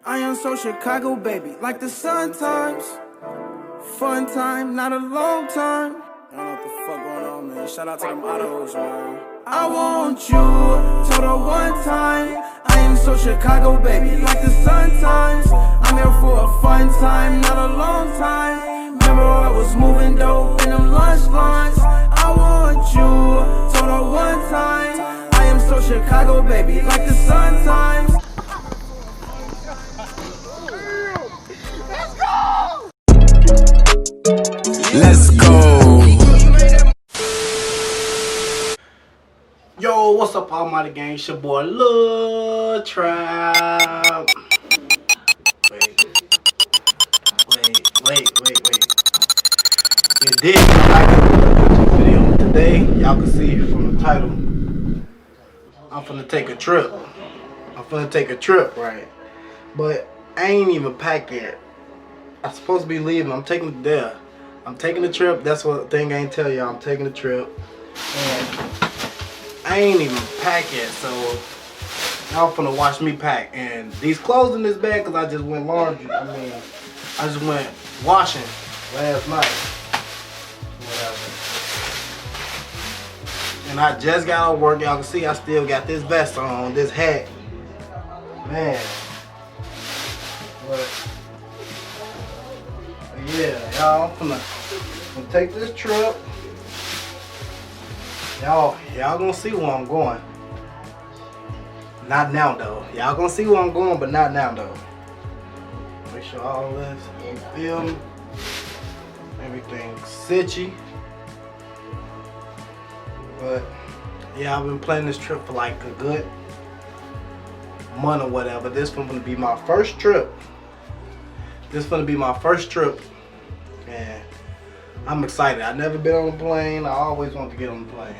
I am so Chicago, baby, like the sun times. Fun time, not a long time. I don't know what the fuck going on, man. Shout out to them autos, man. I want you, total one time. I am so Chicago, baby, like the sun times. I'm here for a fun time, not a long time. Remember I was moving dope in them lunch lines. I want you, total one time. I am so Chicago, baby, like the sun times. Let's go. Yo, what's up, Almighty Gang? It's your boy Liltrav. Wait. You did like a video today. Y'all can see from the title. I'm finna take a trip. Right? But I ain't even packed yet. I'm supposed to be leaving. I'm taking there. I'm taking the trip. That's what thing I ain't tell y'all. I'm taking the trip. And I ain't even packed yet, so y'all finna watch me pack. And these clothes in this bag, cause I just went laundry. I just went washing last night. Whatever. And I just got out of work. Y'all can see I still got this vest on, this hat. Man. But yeah, y'all, I'm gonna take this trip. Y'all gonna see where I'm going. Not now though. Y'all gonna see where I'm going, but not now though. Make sure all this is filmed. Everything's sitchy. But yeah, I've been planning this trip for like a good month or whatever. This is gonna be my first trip. And I'm excited. I've never been on a plane. I always want to get on the plane.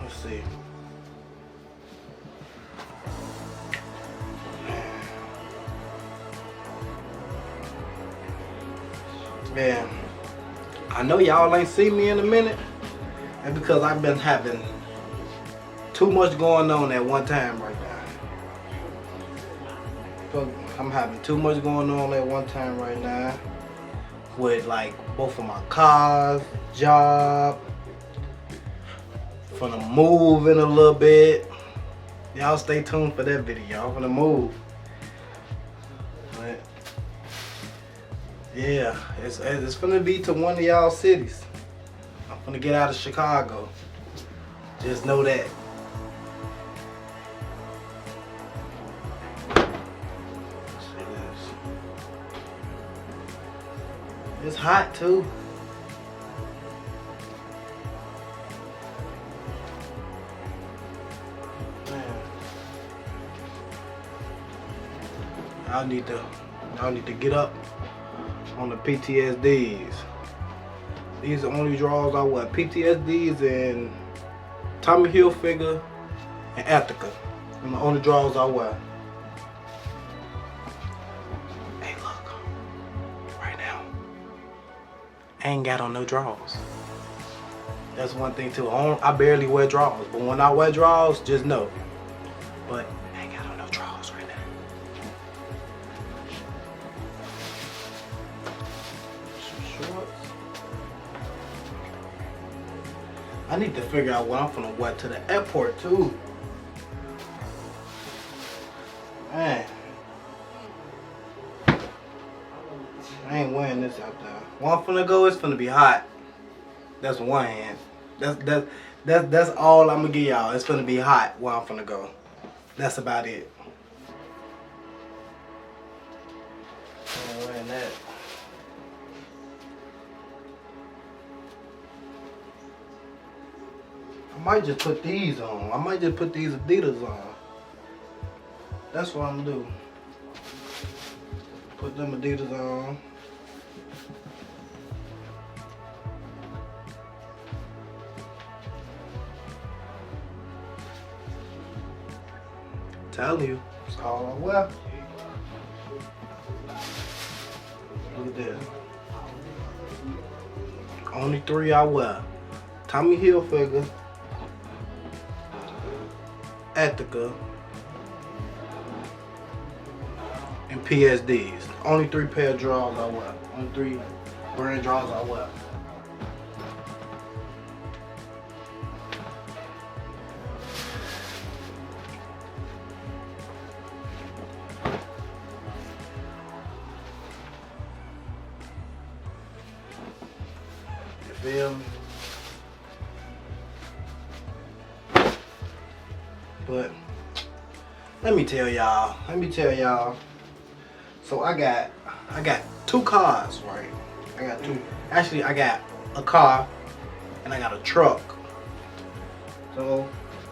Let's see. Man, I know y'all ain't seen me in a minute. And because I've been having too much going on at one time right now. I'm having too much going on at one time right now with like both of my cars, job, finna move in a little bit. Y'all stay tuned for that video. I'm finna move. But yeah, it's finna be to one of y'all cities. I'm finna get out of Chicago. Just know that. It's hot too. Man. Y'all need to get up on the PTSDs. These are the only draws I wear. PTSDs and Tommy Hilfiger and Ethica. And the only draws I wear. I ain't got on no drawers. That's one thing too. I barely wear drawers, but when I wear drawers, just know. But I ain't got on no drawers right now. Some shorts. I need to figure out what I'm gonna wear to the airport too. Man. I ain't wearing this out there. Where I'm finna go, it's finna be hot. That's one hand. That's all I'm gonna give y'all. It's finna be hot where I'm finna go. That's about it. I ain't wearing that. I might just put these on. I might just put these Adidas on. That's what I'm gonna do. Put them Adidas on. Tell you, it's all I wear. Look at this. Only three I wear. Tommy Hilfiger, Ethica, and PSDs. Only 3 pair of drawers I wear. Only 3 brand drawers I wear. You feel me? But let me tell y'all. So I got 2 cars, right? I got 2. Actually, I got a car and I got a truck. So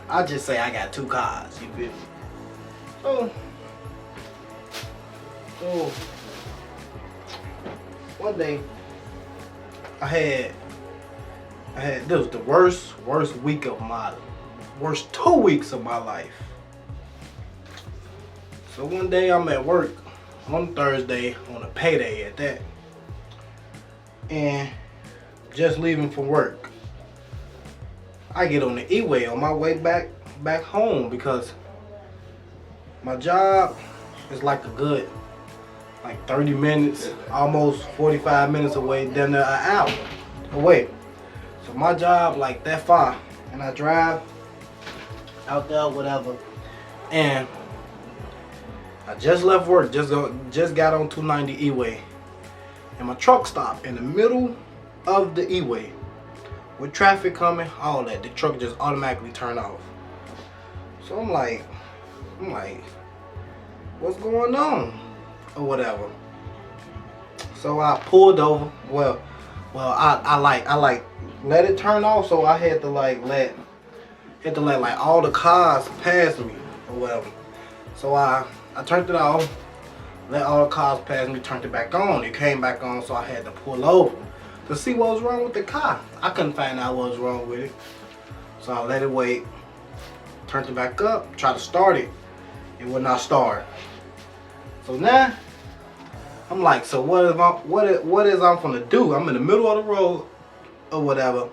I just say I got 2 cars. You feel me? So one day I had this was the worst week of my worst 2 weeks of my life. So one day I'm at work on Thursday, on a payday at that, and just leaving from work. I get on the E-way on my way back home because my job is like a good 30 minutes, almost 45 minutes away, then an hour away. So my job like that far, and I drive out there, whatever, and I just left work, just got on 290 E-way, and my truck stopped in the middle of the E-way with traffic coming, all that. The truck just automatically turned off. So I'm like, what's going on, or whatever. So I pulled over. Well, I let it turn off, so I had to let all the cars pass me or whatever. So I turned it off, let all the cars pass me, turned it back on. It came back on, so I had to pull over to see what was wrong with the car. I couldn't find out what was wrong with it. So I let it wait, turned it back up, tried to start it. It would not start. So now I'm like, so what is I'm gonna do? I'm in the middle of the road or whatever,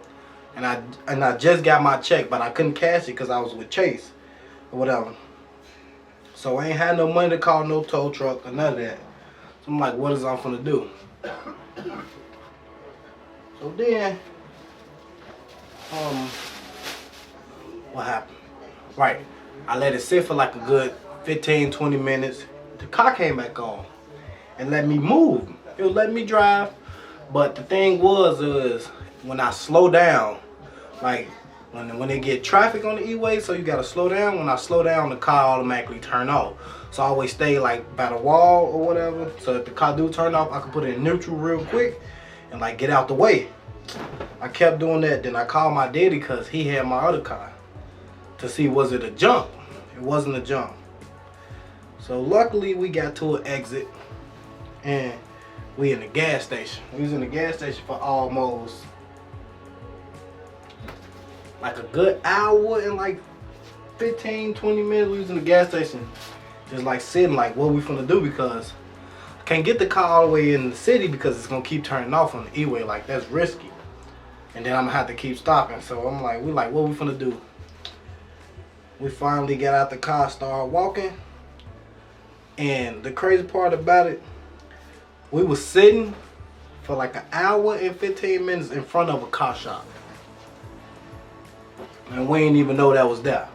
and I just got my check, but I couldn't cash it because I was with Chase or whatever. So I ain't had no money to call no tow truck or none of that. So I'm like, what is I'm gonna do? So then, what happened? Right, I let it sit for like a good 15-20 minutes. The car came back on and let me move. It would let me drive, but the thing was when I slow down, like when they get traffic on the E-way, so you gotta slow down. When I slow down, the car automatically turn off. So I always stay like by the wall or whatever. So if the car do turn off, I can put it in neutral real quick and like get out the way. I kept doing that. Then I called my daddy because he had my other car to see was it a jump. It wasn't a jump. So luckily we got to an exit and we in the gas station. We was in the gas station for almost like a good hour and like 15-20 minutes. We was in the gas station just like sitting like what we finna do, because I can't get the car all the way in the city because it's gonna keep turning off on the E-way. Like that's risky, and then I'm gonna have to keep stopping. So I'm like, what we finna do? We finally got out the car, started walking, and the crazy part about it, we was sitting for like an hour and 15 minutes in front of a car shop. And we didn't even know that was there.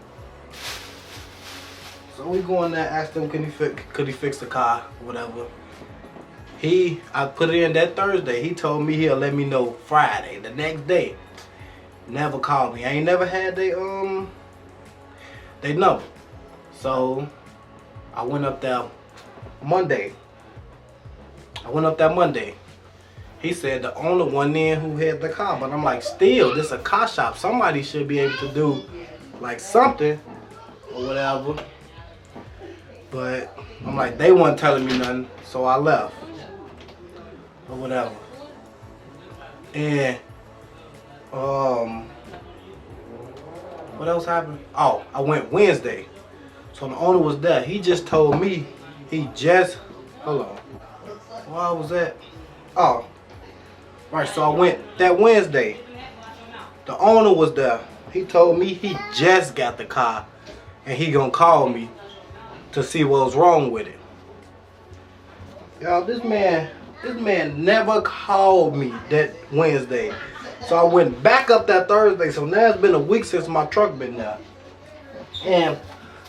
So we go in there, asked him could he fix the car, whatever. I put it in that Thursday. He told me he'll let me know Friday, the next day. Never called me. I ain't never had they number. So I went up there Monday. He said the owner went in who had the car, but I'm like, still, this a car shop. Somebody should be able to do like something or whatever. But I'm like, they weren't telling me nothing, so I left or whatever. And what else happened? Oh, I went Wednesday. So the owner was there. He just told me hold on. Where was that? Oh. Right, so I went that Wednesday. The owner was there. He told me he just got the car and he gonna call me to see what was wrong with it. Y'all, this man never called me that Wednesday. So I went back up that Thursday. So now it's been a week since my truck been there. And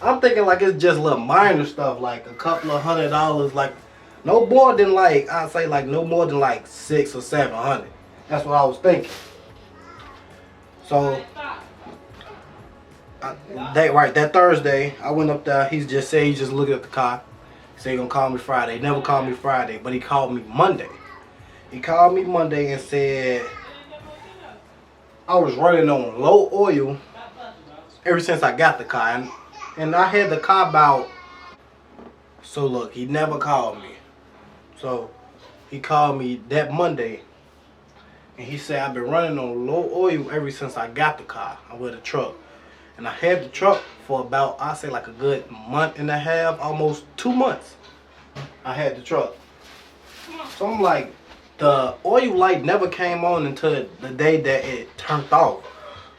I'm thinking like it's just little minor stuff, like a couple of $100, like no more than like, I'd say like no more than like 600 or 700. That's what I was thinking. So that Thursday, I went up there. He just said he just looked at the car. He said he gonna call me Friday. He never called me Friday, but he called me Monday. He called me Monday and said I was running on low oil ever since I got the car. And I had the car about, so look, he never called me. So he called me that Monday and he said I've been running on low oil ever since I got the car. I'm with a truck. And I had the truck for about, I say like a good month and a half, almost 2 months. I had the truck. So I'm like, the oil light never came on until the day that it turned off.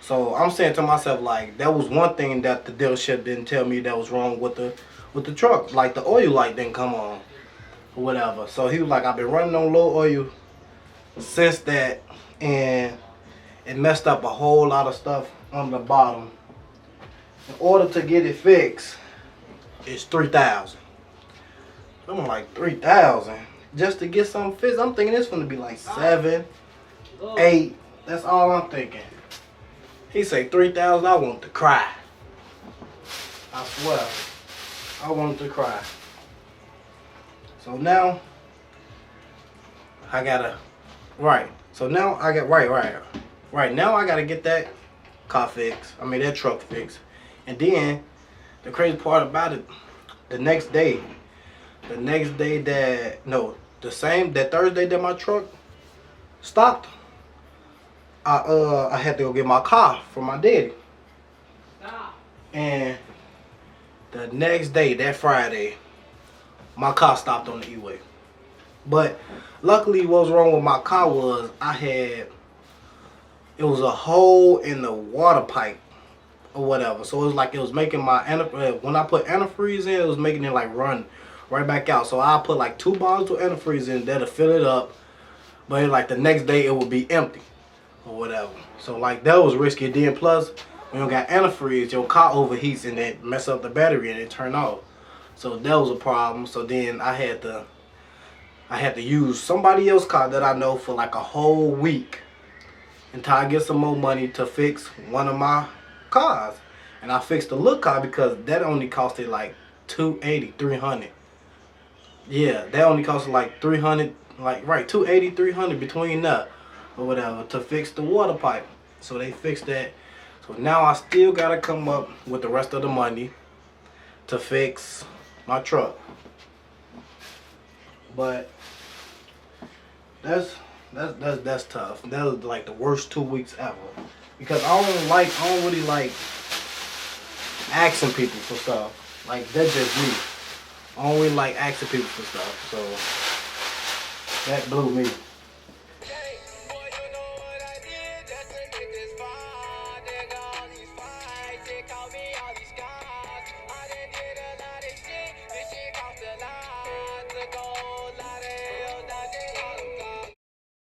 So I'm saying to myself, like, that was one thing that the dealership didn't tell me that was wrong with the truck. Like, the oil light didn't come on or whatever. So he was like, I've been running on low oil since that, and it messed up a whole lot of stuff on the bottom. In order to get it fixed, it's $3,000. I'm like, 3,000 just to get something fixed? I'm thinking it's gonna be like 7, 8. That's all I'm thinking. He say 3,000. I want to cry. I swear, I wanted to cry. So now I gotta So now I got right now I gotta get that car fixed. I mean that truck fixed. And then the crazy part about it, the next day that that Thursday that my truck stopped, I had to go get my car from my daddy. And the next day, that Friday, my car stopped on the E-way. But luckily what was wrong with my car was it was a hole in the water pipe or whatever. So it was like it was making my when I put antifreeze in, it was making it like run right back out. So I put like 2 bottles of antifreeze in there to fill it up, but like the next day it would be empty or whatever. So like that was risky. Then plus when you got antifreeze, your car overheats and it mess up the battery and it turn off. So that was a problem. So then I had to use somebody else's car that I know for like a whole week until I get some more money to fix one of my cars. And I fixed the little car because that only costed like $280, $300. Yeah, that only costed like $300, like $280, $300 between that or whatever to fix the water pipe. So they fixed that. So now I still gotta come up with the rest of the money to fix my truck. But that's tough. That was like the worst 2 weeks ever. Because I don't really like asking people for stuff. Like that's just me. I don't really like asking people for stuff. So that blew me.